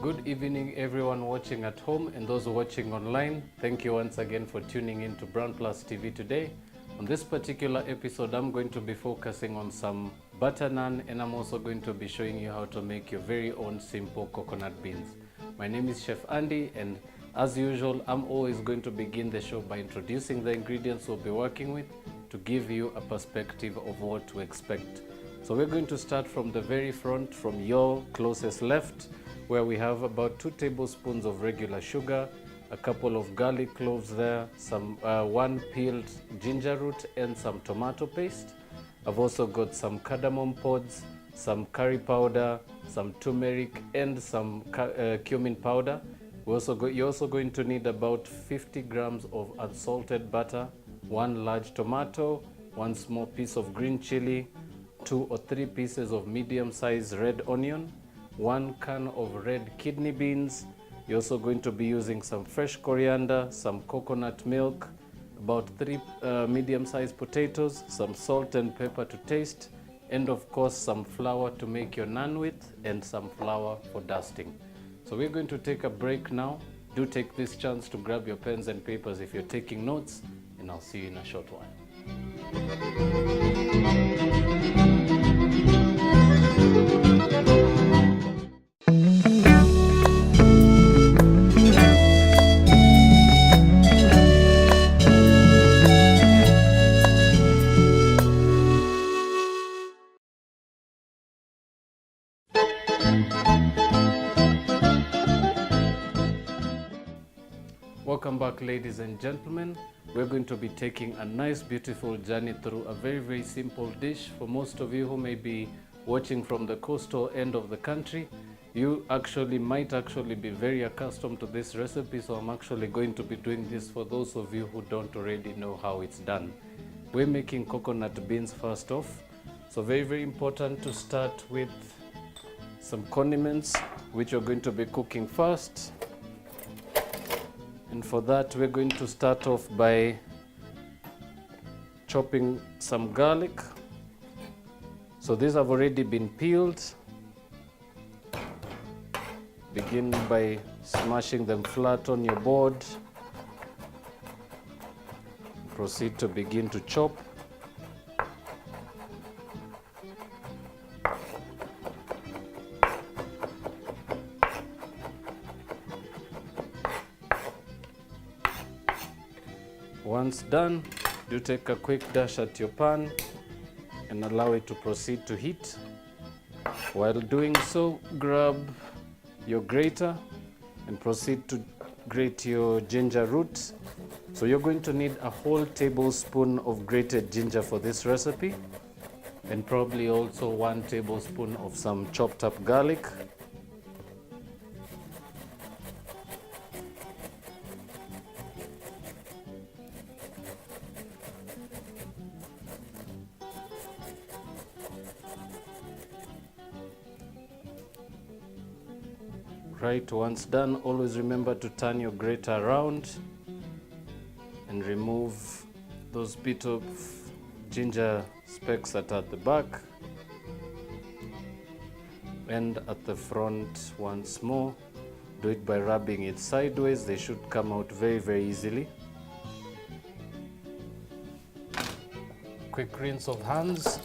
Good evening, everyone watching at home and those watching online. Thank you once again for tuning in to Brown Plus TV today. On this particular episode, I'm going to be focusing on some butter naan, and I'm also going to be showing you how to make your very own simple coconut beans. My name is Chef Andy, and as usual, I'm always going to begin the show by introducing the ingredients we'll be working with to give you a perspective of what to expect. So we're going to start from the very front, from your closest left, where we have about 2 tablespoons of regular sugar, a couple of garlic cloves there, some 1 peeled ginger root, and some tomato paste. I've also got some cardamom pods, some curry powder, some turmeric, and some cumin powder. You're also going to need about 50 grams of unsalted butter, 1 large tomato, 1 small piece of green chili, 2 or 3 pieces of medium-sized red onion, 1 can of red kidney beans. You're also going to be using some fresh coriander, some coconut milk, about 3 medium-sized potatoes, some salt and pepper to taste, and of course some flour to make your naan with, and some flour for dusting. So we're going to take a break now. Do take this chance to grab your pens and papers if you're taking notes, and I'll see you in a short while. Welcome back, ladies and gentlemen. We're going to be taking a nice beautiful journey through a very simple dish. For most of you who may be watching from the coastal end of the country, you might be very accustomed to this recipe, so I'm actually going to be doing this for those of you who don't already know how it's done. We're making coconut beans first off, so very important to start with some condiments which you're going to be cooking first. And for that, we're going to start off by chopping some garlic. So these have already been peeled. Begin by smashing them flat on your board. Proceed to begin to chop. Once done, do take a quick dash at your pan and allow it to proceed to heat. While doing so, grab your grater and proceed to grate your ginger root. So you're going to need a whole tablespoon of grated ginger for this recipe, and probably also 1 tablespoon of some chopped up garlic. Right, once done, always remember to turn your grater around and remove those bit of ginger specks that are at the back and at the front once more. Do it by rubbing it sideways. They should come out very easily. Quick rinse of hands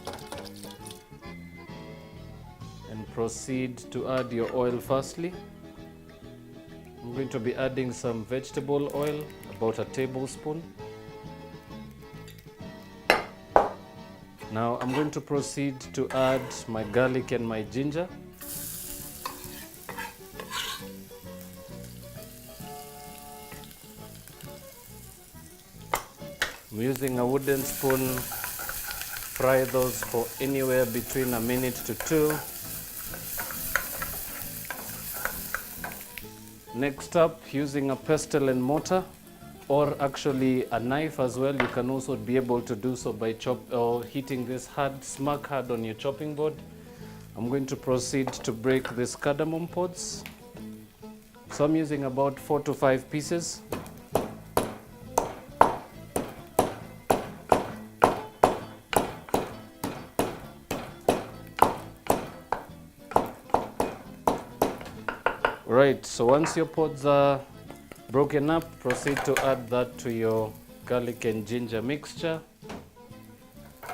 and proceed to add your oil firstly. I'm going to be adding some vegetable oil, about a tablespoon. Now I'm going to proceed to add my garlic and my ginger. I'm using a wooden spoon fry those for anywhere between a minute to 2. Next up, using a pestle and mortar, or actually a knife as well. You can also be able to do so by hitting this smack hard on your chopping board. I'm going to proceed to break these cardamom pods. So I'm using about 4 to 5 pieces. Right, so once your pods are broken up, proceed to add that to your garlic and ginger mixture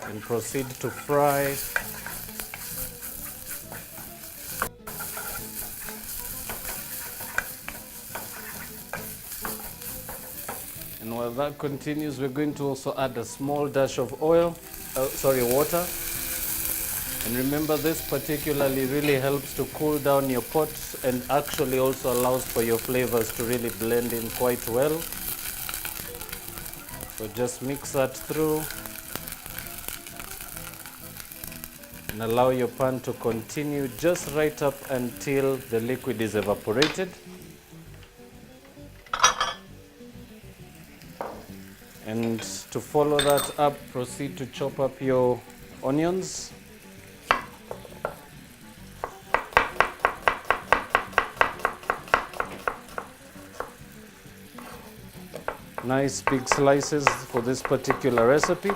and proceed to fry. And while that continues, we're going to also add a small dash of water. And remember, this particularly really helps to cool down your pot and actually also allows for your flavors to really blend in quite well. So just mix that through and allow your pan to continue just right up until the liquid is evaporated. And to follow that up, proceed to chop up your onions. Nice big slices for this particular recipe.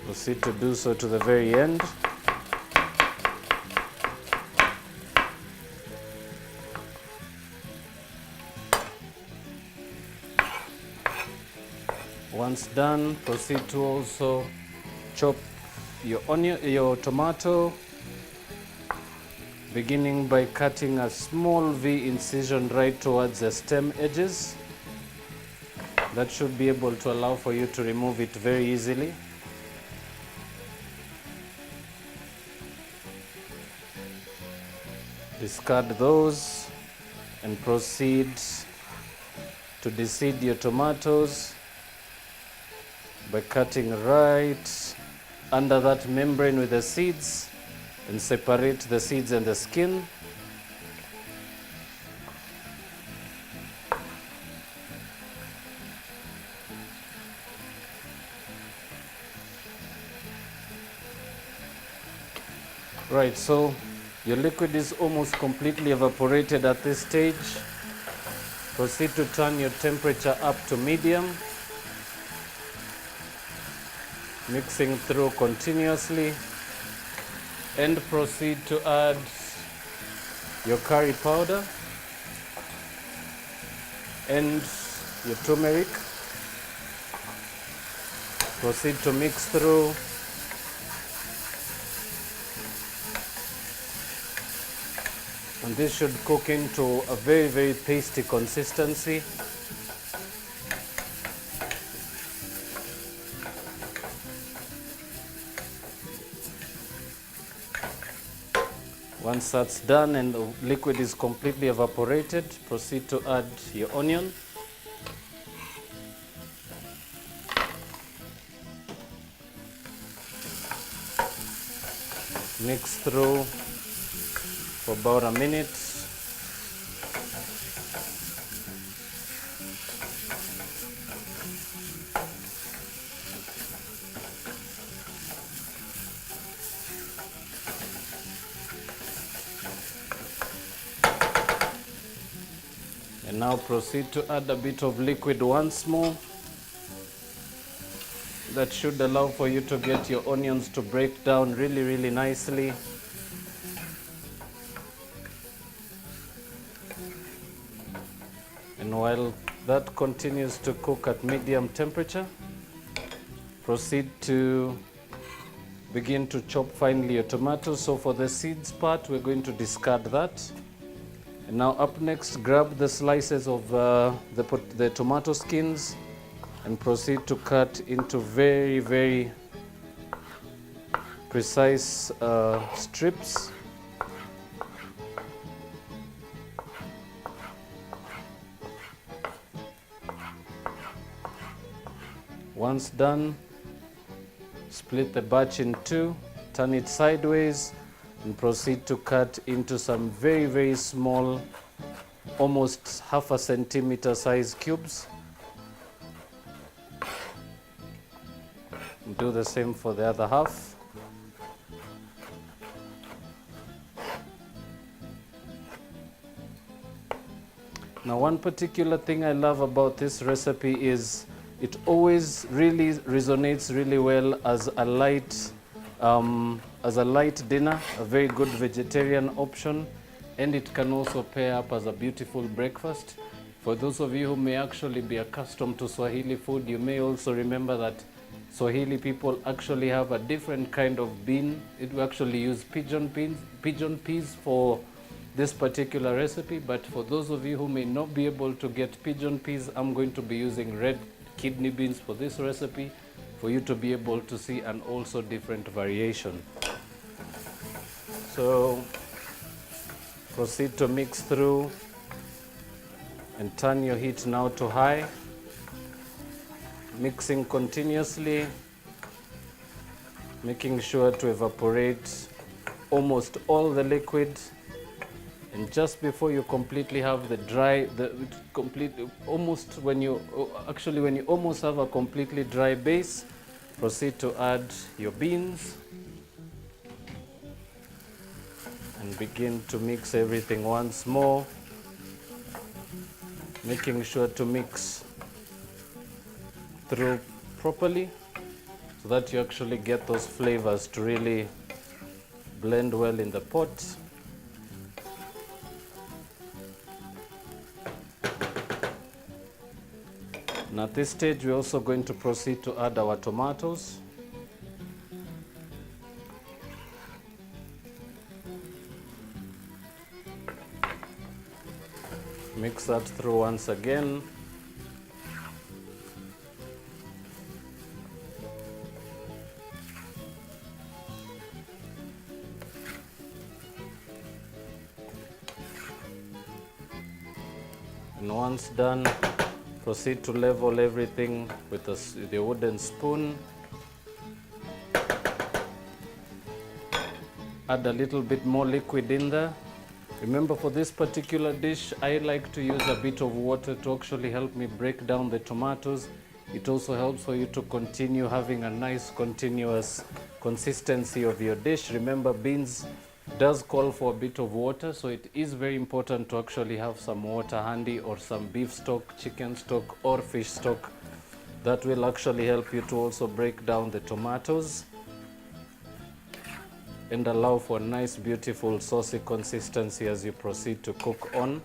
Proceed to do so to the very end. Once done, proceed to also chop your tomato, beginning by cutting a small V incision right towards the stem edges. That should be able to allow for you to remove it very easily. Discard those and proceed to deseed your tomatoes by cutting right under that membrane with the seeds and separate the seeds and the skin. Right, so your liquid is almost completely evaporated at this stage. Proceed to turn your temperature up to medium. Mixing through continuously, and proceed to add your curry powder and your turmeric. Proceed to mix through. And this should cook into a very, very pasty consistency. Once that's done and the liquid is completely evaporated, proceed to add your onion. Mix through for about a minute. And now proceed to add a bit of liquid once more. That should allow for you to get your onions to break down really, really nicely. And while that continues to cook at medium temperature, proceed to begin to chop finely your tomatoes. So for the seeds part, we're going to discard that. And now up next, grab the slices of the tomato skins and proceed to cut into very, very precise strips. Once done, split the batch in two, turn it sideways, and proceed to cut into some very, very small, almost half a centimeter size cubes. Do the same for the other half. Now, one particular thing I love about this recipe is it always really resonates really well as a light dinner, a very good vegetarian option, and it can also pair up as a beautiful breakfast. For those of you who may actually be accustomed to Swahili food, you may also remember that Swahili people actually have a different kind of bean. We actually use pigeon peas for this particular recipe, but for those of you who may not be able to get pigeon peas, I'm going to be using red kidney beans for this recipe for you to be able to see an also different variation. So proceed to mix through and turn your heat now to high, mixing continuously, making sure to evaporate almost all the liquid. And just before you completely have when you almost have a completely dry base, proceed to add your beans and begin to mix everything once more, making sure to mix through properly so that you actually get those flavors to really blend well in the pot. And at this stage, we're also going to proceed to add our tomatoes. Mix that through once again. And once done, proceed to level everything with the wooden spoon. Add a little bit more liquid in there. Remember, for this particular dish, I like to use a bit of water to actually help me break down the tomatoes. It also helps for you to continue having a nice continuous consistency of your dish. Remember, beans does call for a bit of water, so it is very important to actually have some water handy, or some beef stock, chicken stock, or fish stock. That will actually help you to also break down the tomatoes and allow for a nice, beautiful, saucy consistency as you proceed to cook on.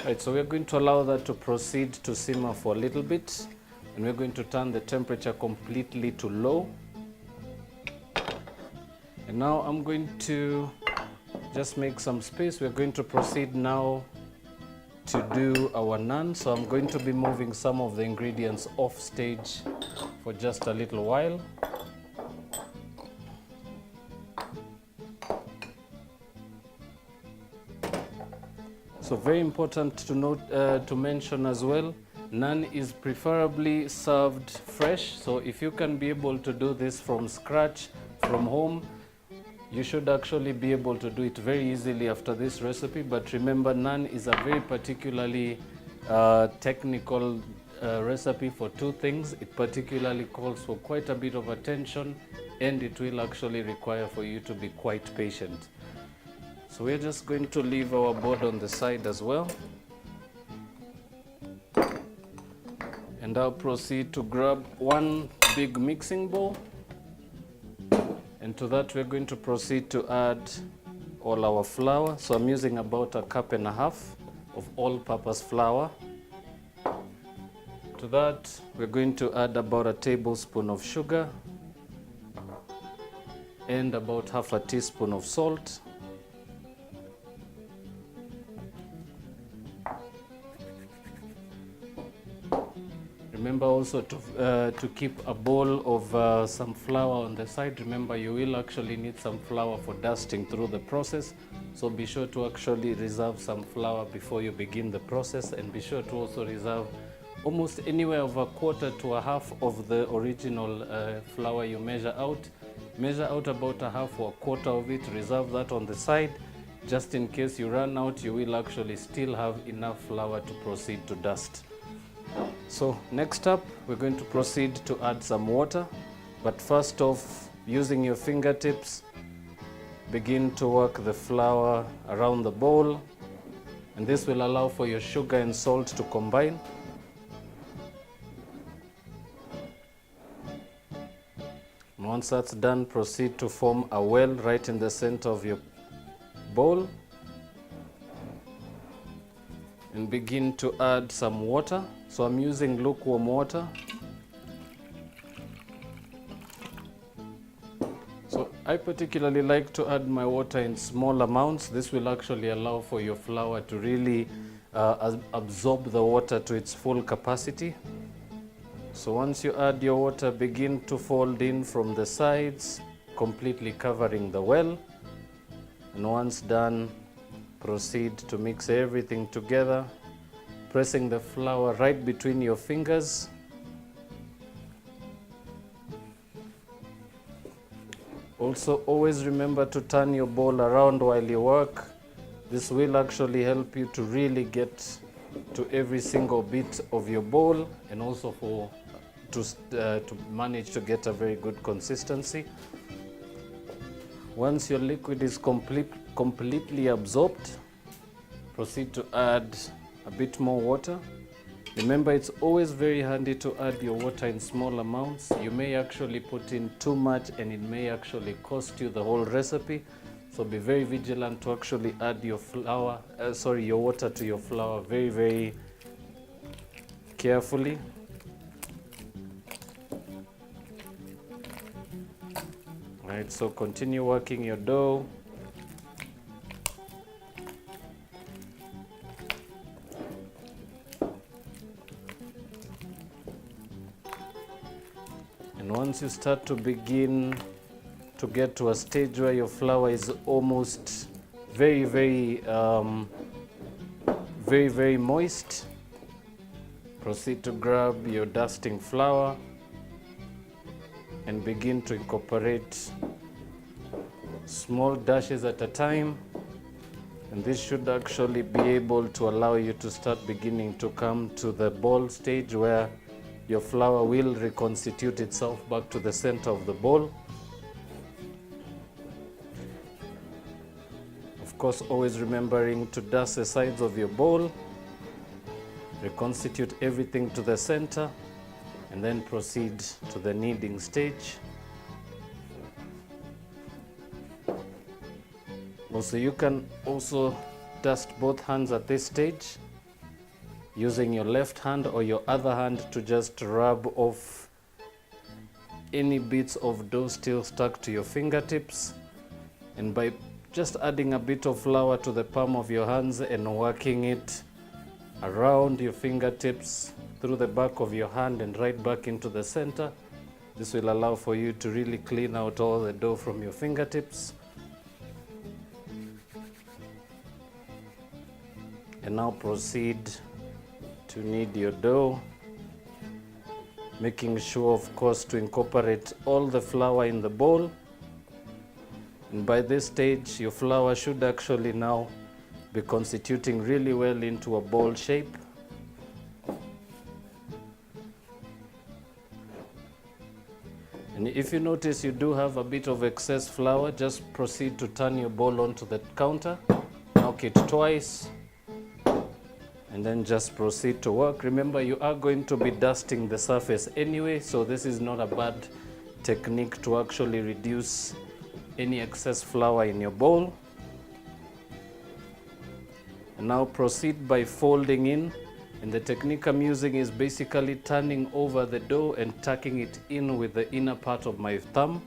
Right, so we're going to allow that to proceed to simmer for a little bit, and we're going to turn the temperature completely to low. And now I'm going to just make some space. We're going to proceed now to do our naan. So I'm going to be moving some of the ingredients off stage for just a little while. So very important to note, to mention as well, naan is preferably served fresh. So if you can be able to do this from scratch, from home, you should actually be able to do it very easily after this recipe. But remember, naan is a very particularly technical recipe for two things. It particularly calls for quite a bit of attention, and it will actually require for you to be quite patient. So we're just going to leave our board on the side as well. And I'll proceed to grab one big mixing bowl. And to that, we're going to proceed to add all our flour. So I'm using about 1.5 cups of all-purpose flour. To that, we're going to add about 1 tablespoon of sugar and about 1/2 teaspoon of salt. Remember also to keep a bowl of some flour on the side. Remember, you will actually need some flour for dusting through the process. So be sure to actually reserve some flour before you begin the process, and be sure to also reserve almost anywhere of a quarter to a half of the original flour you measure out. Measure out about a half or a quarter of it, reserve that on the side. Just in case you run out, you will actually still have enough flour to proceed to dust. So next up, we're going to proceed to add some water. But first off, using your fingertips, begin to work the flour around the bowl. And this will allow for your sugar and salt to combine. And once that's done, proceed to form a well right in the center of your bowl. And begin to add some water. So I'm using lukewarm water. So I particularly like to add my water in small amounts. This will actually allow for your flour to really absorb the water to its full capacity. So once you add your water, begin to fold in from the sides, completely covering the well. And once done, proceed to mix everything together, pressing the flour right between your fingers. Also, always remember to turn your bowl around while you work. This will actually help you to really get to every single bit of your bowl, and also to manage to get a very good consistency. Once your liquid is completely absorbed, proceed to add a bit more water. Remember, it's always very handy to add your water in small amounts. You may actually put in too much and it may actually cost you the whole recipe. So be very vigilant to actually add your your water to your flour very, very carefully. Right, so continue working your dough. And once you start to begin to get to a stage where your flour is almost very, very moist, proceed to grab your dusting flour and begin to incorporate small dashes at a time. And this should actually be able to allow you to start beginning to come to the ball stage where your flour will reconstitute itself back to the center of the bowl. Of course, always remembering to dust the sides of your bowl, reconstitute everything to the center, and then proceed to the kneading stage. Also, you can also dust both hands at this stage, using your left hand or your other hand to just rub off any bits of dough still stuck to your fingertips. And by just adding a bit of flour to the palm of your hands and working it around your fingertips, through the back of your hand and right back into the center, this will allow for you to really clean out all the dough from your fingertips. And now proceed to knead your dough, making sure, of course, to incorporate all the flour in the bowl. And by this stage, your flour should actually now be constituting really well into a ball shape. And if you notice you do have a bit of excess flour, just proceed to turn your bowl onto the counter, knock it twice, and then just proceed to work. Remember, you are going to be dusting the surface anyway, so this is not a bad technique to actually reduce any excess flour in your bowl. And now proceed by folding in. And the technique I'm using is basically turning over the dough and tucking it in with the inner part of my thumb.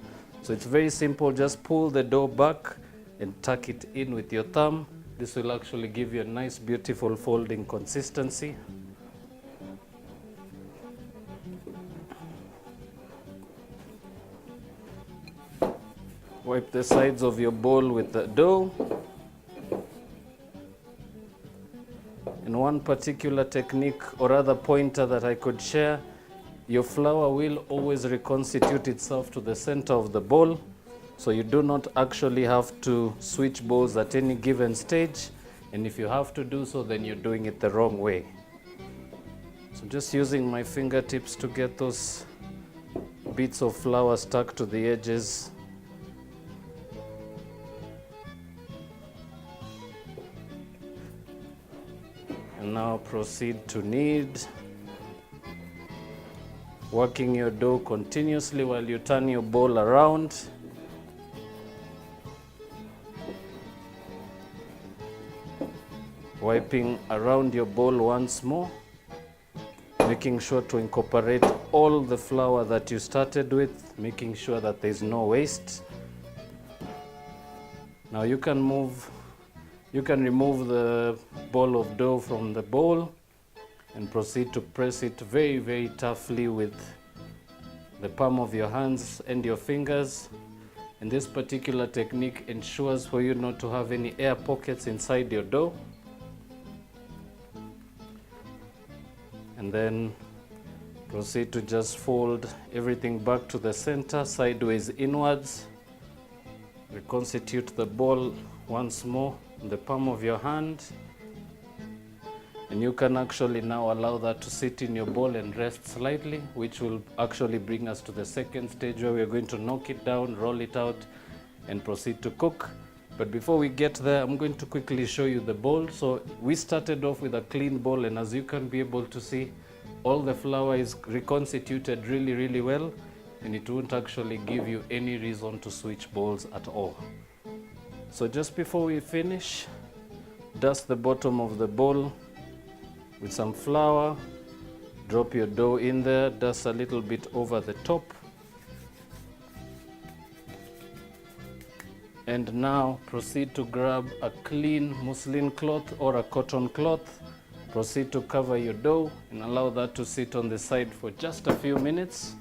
So it's very simple, just pull the dough back and tuck it in with your thumb. This will actually give you a nice, beautiful folding consistency. Wipe the sides of your bowl with the dough. And one particular technique or other pointer that I could share, your flour will always reconstitute itself to the center of the bowl. So you do not actually have to switch bowls at any given stage. And if you have to do so, then you're doing it the wrong way. So just using my fingertips to get those bits of flour stuck to the edges. And now proceed to knead. Working your dough continuously while you turn your bowl around. Wiping around your bowl once more. Making sure to incorporate all the flour that you started with, making sure that there's no waste. Now you can remove the ball of dough from the bowl and proceed to press it very, very toughly with the palm of your hands and your fingers. And this particular technique ensures for you not to have any air pockets inside your dough. And then proceed to just fold everything back to the center, sideways inwards. Reconstitute the ball once more in the palm of your hand. And you can actually now allow that to sit in your bowl and rest slightly, which will actually bring us to the second stage where we're going to knock it down, roll it out, and proceed to cook. But before we get there, I'm going to quickly show you the bowl. So we started off with a clean bowl, and as you can be able to see, all the flour is reconstituted really, really well, and it won't actually give you any reason to switch bowls at all. So just before we finish, dust the bottom of the bowl with some flour, drop your dough in there, dust a little bit over the top. And now proceed to grab a clean muslin cloth or a cotton cloth. Proceed to cover your dough and allow that to sit on the side for just a few minutes.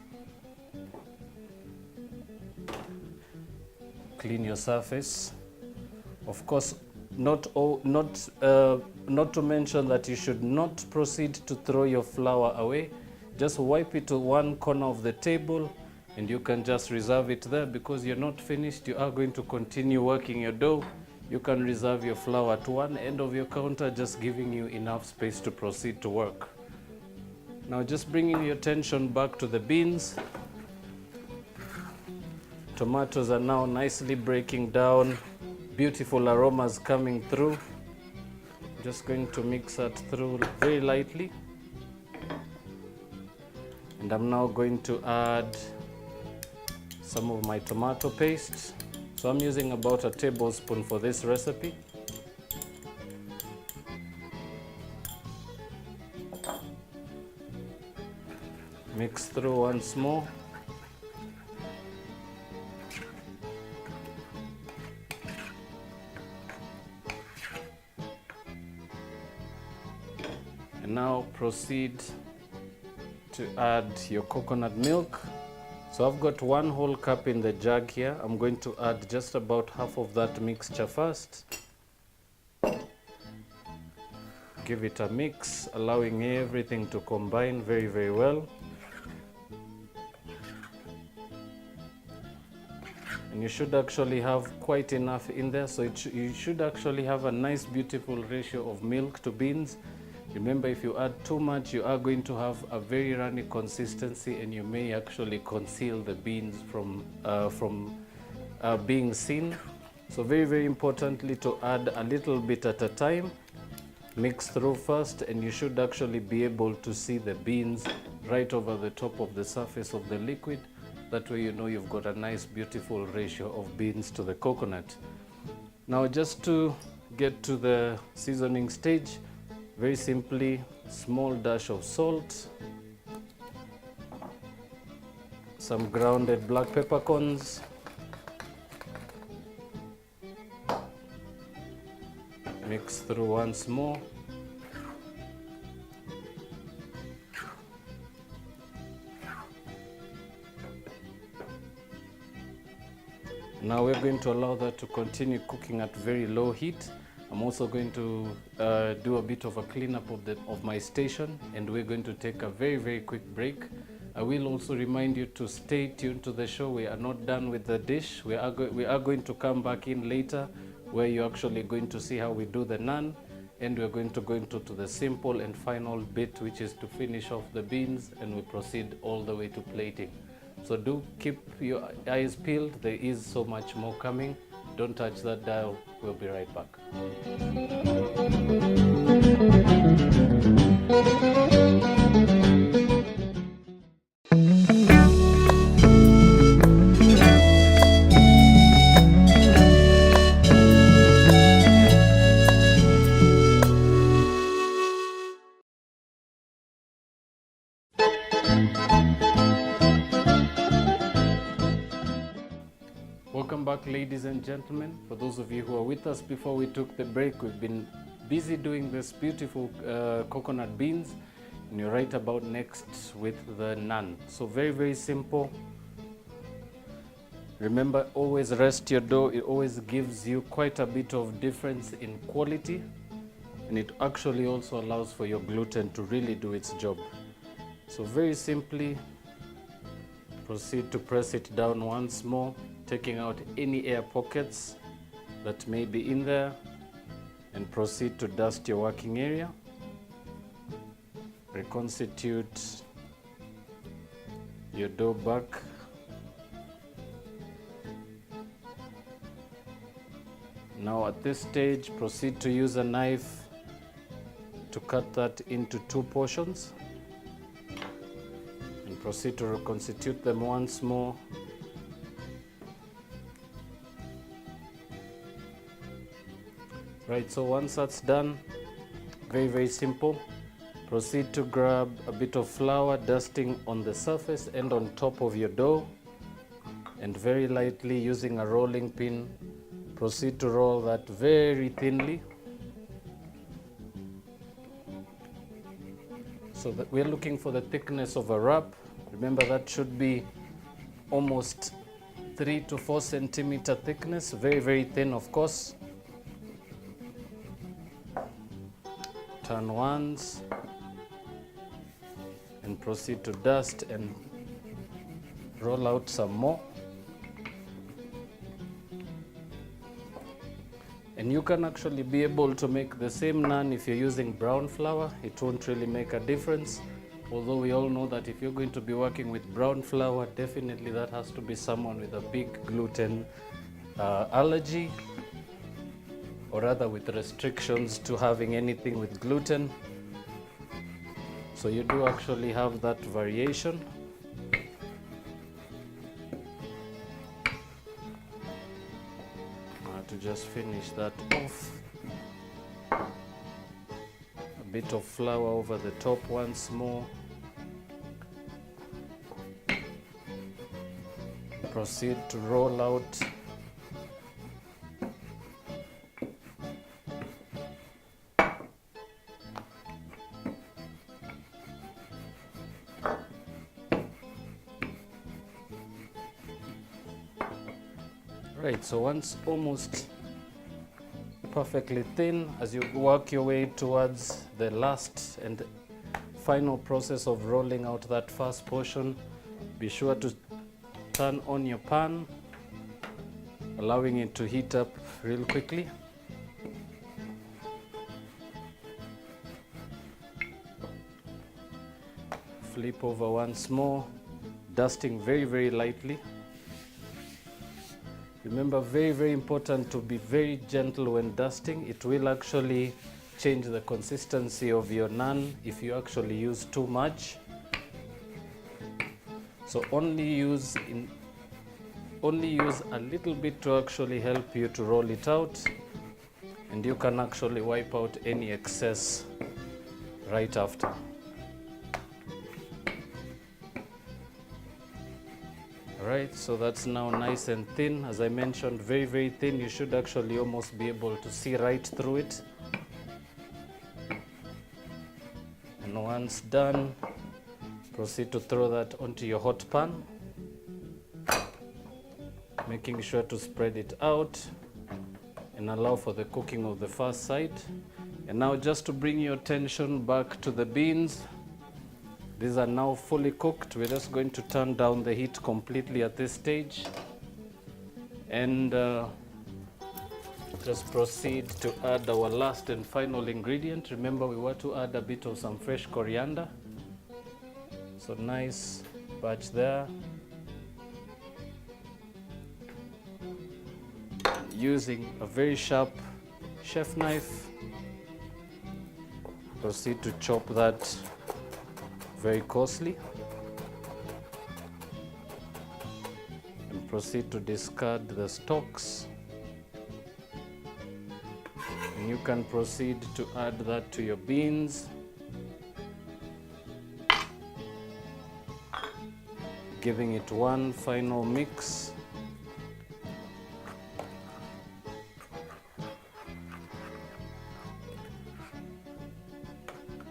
Clean your surface. Of course, not to mention that you should not proceed to throw your flour away. Just wipe it to one corner of the table, and you can just reserve it there because you're not finished. You are going to continue working your dough. You can reserve your flour at one end of your counter, just giving you enough space to proceed to work. Now just bringing your attention back to the beans. Tomatoes are now nicely breaking down. Beautiful aromas coming through. Just going to mix that through very lightly. And I'm now going to add some of my tomato paste. So I'm using about a tablespoon for this recipe. Mix through once more. And now proceed to add your coconut milk. So I've got 1 whole cup in the jug here. I'm going to add just about half of that mixture first. Give it a mix, allowing everything to combine very, very well. And you should actually have quite enough in there, so you should actually have a nice, beautiful ratio of milk to beans. Remember, if you add too much, you are going to have a very runny consistency, and you may actually conceal the beans from being seen. So very, very importantly to add a little bit at a time. Mix through first, and you should actually be able to see the beans right over the top of the surface of the liquid. That way you know you've got a nice, beautiful ratio of beans to the coconut. Now just to get to the seasoning stage, very simply, small dash of salt, some grounded black peppercorns, mix through once more, Now we're going to allow that to continue cooking at very low heat. I'm also going to do a bit of a cleanup of my station, and we're going to take a very quick break. I will also remind you to stay tuned to the show. We are not done with the dish. We are going to come back in later, where you're actually going to see how we do the naan, and we're going to go into the simple and final bit, which is to finish off the beans, and we proceed all the way to plating. So do keep your eyes peeled. There is so much more coming. Don't touch that dial. We'll be right back. Welcome back, ladies and gentlemen. For those of you who are with us before we took the break, we've been busy doing this beautiful coconut beans, and you're right about next with the naan. So very simple. Remember, always rest your dough. It always gives you quite a bit of difference in quality, and it actually also allows for your gluten to really do its job. So very simply, proceed to press it down once more, taking out any air pockets that may be in there, and proceed to dust your working area. Reconstitute your dough back. Now at this stage, proceed to use a knife to cut that into 2 portions, and proceed to reconstitute them once more. Right, so once that's done, very simple, proceed to grab a bit of flour, dusting on the surface and on top of your dough, and very lightly using a rolling pin, proceed to roll that very thinly, so that we're looking for the thickness of a wrap. Remember, that should be almost 3 to 4 centimeter thickness, very thin, of course. Turn once and proceed to dust and roll out some more. And you can actually be able to make the same naan if you're using brown flour. It won't really make a difference, although we all know that if you're going to be working with brown flour, definitely that has to be someone with a big gluten allergy, or rather with restrictions to having anything with gluten. So you do actually have that variation. To just finish that off, a bit of flour over the top once more. Proceed to roll out Right, so once almost perfectly thin, as you work your way towards the last and final process of rolling out that first portion, be sure to turn on your pan, allowing it to heat up real quickly. Flip over once more, dusting very lightly. Remember, very important to be very gentle when dusting. It will actually change the consistency of your naan if you actually use too much. So only use a little bit to actually help you to roll it out, and you can actually wipe out any excess right after. Alright, so that's now nice and thin. As I mentioned, very thin. You should actually almost be able to see right through it. And once done, proceed to throw that onto your hot pan. making sure to spread it out and allow for the cooking of the first side. And now just to bring your attention back to the beans, these are now fully cooked. We're just going to turn down the heat completely at this stage and just proceed to add our last and final ingredient. Remember, we want to add a bit of some fresh coriander. So nice batch there. Using a very sharp chef knife, proceed to chop that very coarsely and proceed to discard the stalks. And you can proceed to add that to your beans, giving it one final mix.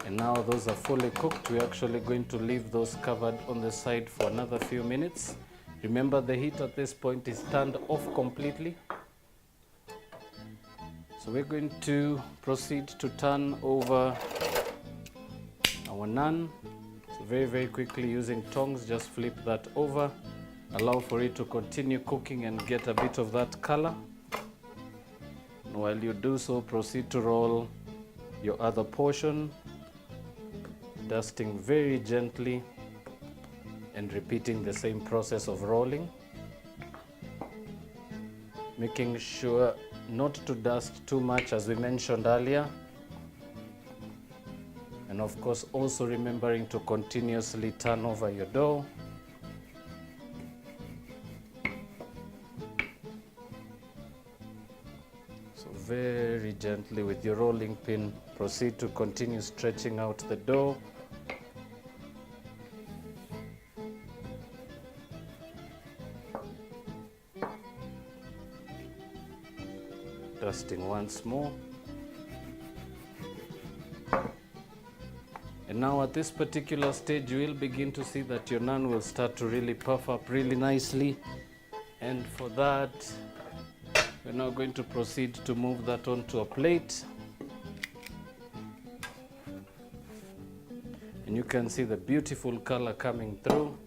And now those are fully cooked. We're actually going to leave those covered on the side for another few minutes. Remember, the heat at this point is turned off completely. So we're going to proceed to turn over our naan. So very quickly, using tongs, just flip that over. Allow for it to continue cooking and get a bit of that color. And while you do so, proceed to roll your other portion, dusting very gently and repeating the same process of rolling, making sure not to dust too much, as we mentioned earlier, and of course also remembering to continuously turn over your dough. So very gently with your rolling pin, proceed to continue stretching out the dough. Dusting once more. And now at this particular stage, you will begin to see that your naan will start to really puff up really nicely. And for that, we're now going to proceed to move that onto a plate. And you can see the beautiful color coming through.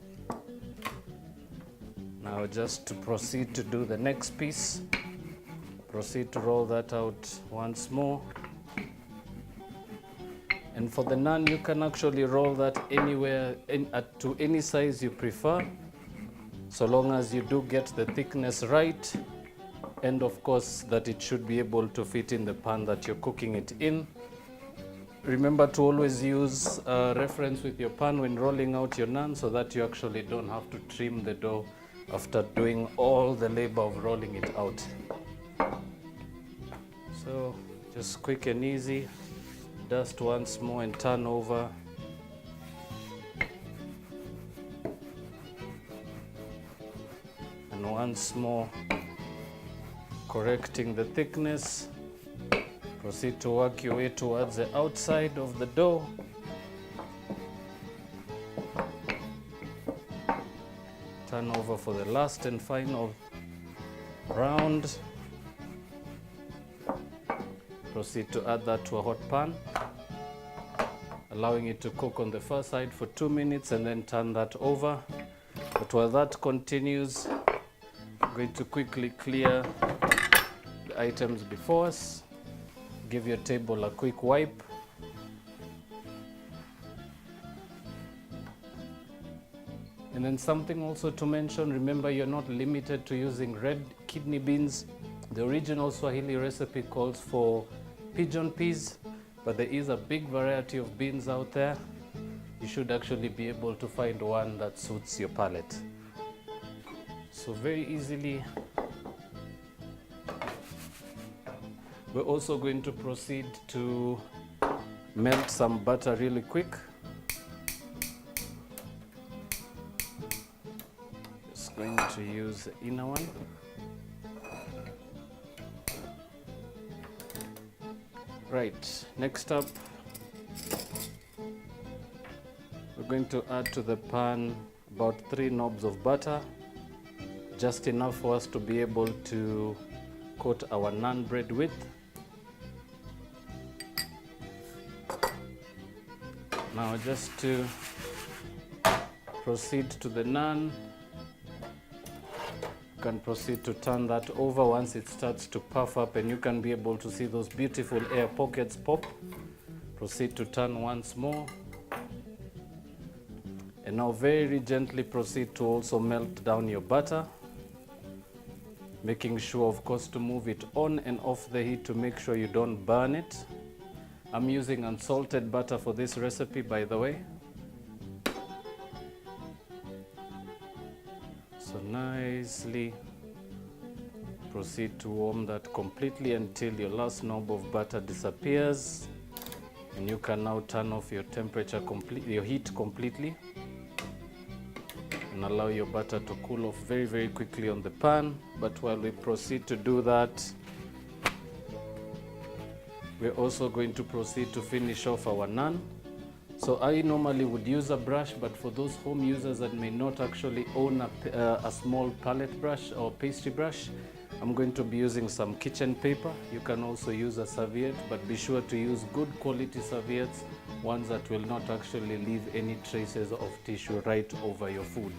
Now just to proceed to do the next piece. Proceed to roll that out once more. And for the naan, you can actually roll that anywhere to any size you prefer, so long as you do get the thickness right, and of course that it should be able to fit in the pan that you're cooking it in. Remember to always use a reference with your pan when rolling out your naan, so that you actually don't have to trim the dough after doing all the labor of rolling it out. So just quick and easy, dust once more and turn over. And once more, correcting the thickness. Proceed to work your way towards the outside of the dough. Turn over for the last and final round. Proceed to add that to a hot pan, allowing it to cook on the first side for 2 minutes and then turn that over. But while that continues, I'm going to quickly clear the items before us. Give your table a quick wipe. And then something also to mention, remember you're not limited to using red kidney beans. The original Swahili recipe calls for pigeon peas, but there is a big variety of beans out there. You should actually be able to find one that suits your palate. So very easily, we're also going to proceed to melt some butter really quick. Just going to use the inner one. Right, next up, we're going to add to the pan about 3 knobs of butter. just enough for us to be able to coat our naan bread with. Now just to proceed to the naan, you can proceed to turn that over once it starts to puff up and you can be able to see those beautiful air pockets pop. Proceed to turn once more. And now very gently proceed to also melt down your butter, making sure of course to move it on and off the heat to make sure you don't burn it. I'm using unsalted butter for this recipe, by the way. So nicely proceed to warm that completely until your last knob of butter disappears, and you can now turn off your temperature completely, your heat completely, and allow your butter to cool off very, very quickly on the pan. But while we proceed to do that, we're also going to proceed to finish off our naan. So I normally would use a brush, but for those home users that may not actually own a small palette brush or pastry brush, I'm going to be using some kitchen paper. You can also use a serviette, but be sure to use good quality serviettes, ones that will not actually leave any traces of tissue right over your food.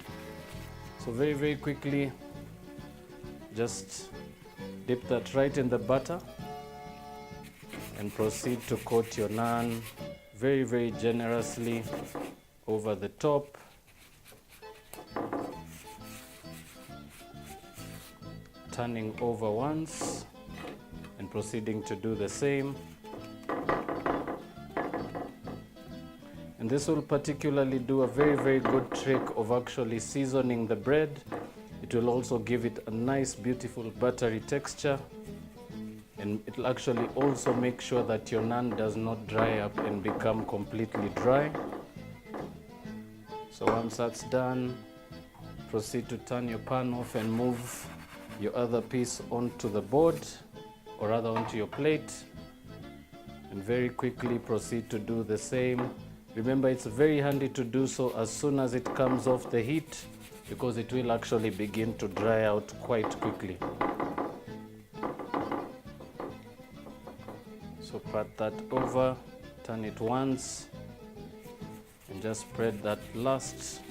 So very, very quickly, just dip that right in the butter and proceed to coat your naan very, very generously over the top. Turning over once and proceeding to do the same. And this will particularly do a very, very good trick of actually seasoning the bread. It will also give it a nice, beautiful buttery texture. And it will actually also make sure that your naan does not dry up and become completely dry. So once that's done, proceed to turn your pan off and move your other piece onto the board, or rather onto your plate, and very quickly proceed to do the same. Remember, it's very handy to do so as soon as it comes off the heat, because it will actually begin to dry out quite quickly. So pat that over, turn it once, and just spread that last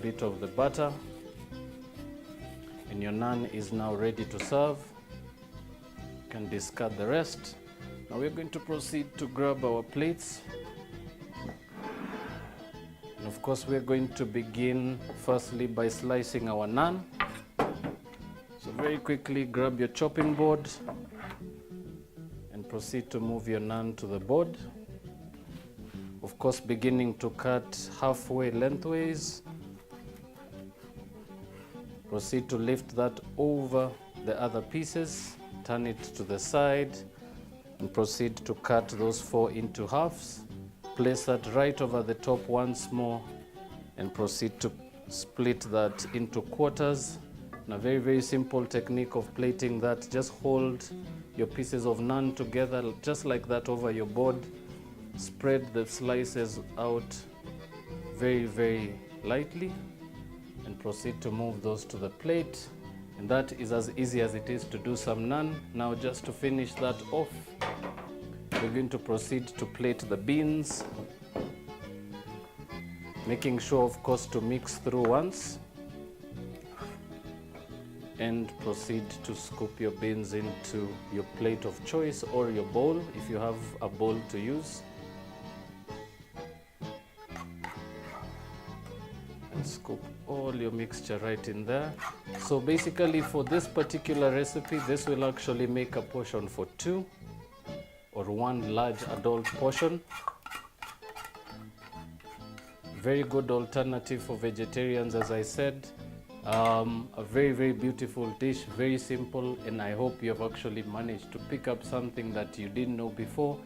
bit of the butter. And your naan is now ready to serve. You can discard the rest. Now we're going to proceed to grab our plates. And of course we're going to begin firstly by slicing our naan. So very quickly grab your chopping board and proceed to move your naan to the board. Of course, beginning to cut halfway lengthways. Proceed to lift that over the other pieces, turn it to the side, and proceed to cut those 4 into halves. Place that right over the top once more, and proceed to split that into quarters. And a very, very simple technique of plating that, just hold your pieces of naan together just like that over your board. Spread the slices out very, very lightly and proceed to move those to the plate. And that is as easy as it is to do some naan. Now just to finish that off, we're going to proceed to plate the beans, making sure of course to mix through once, and proceed to scoop your beans into your plate of choice or your bowl if you have a bowl to use. And scoop all your mixture right in there. So basically for this particular recipe, this will actually make a portion for 2 or 1 large adult portion. Very good alternative for vegetarians, as I said. A very, very beautiful dish, very simple, and I hope you have actually managed to pick up something that you didn't know before,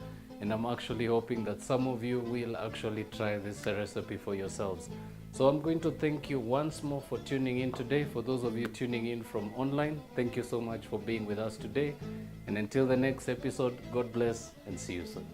and I'm actually hoping that some of you will actually try this recipe for yourselves. So I'm going to thank you once more for tuning in today. For those of you tuning in from online, thank you so much for being with us today, and until the next episode, God bless and see you soon.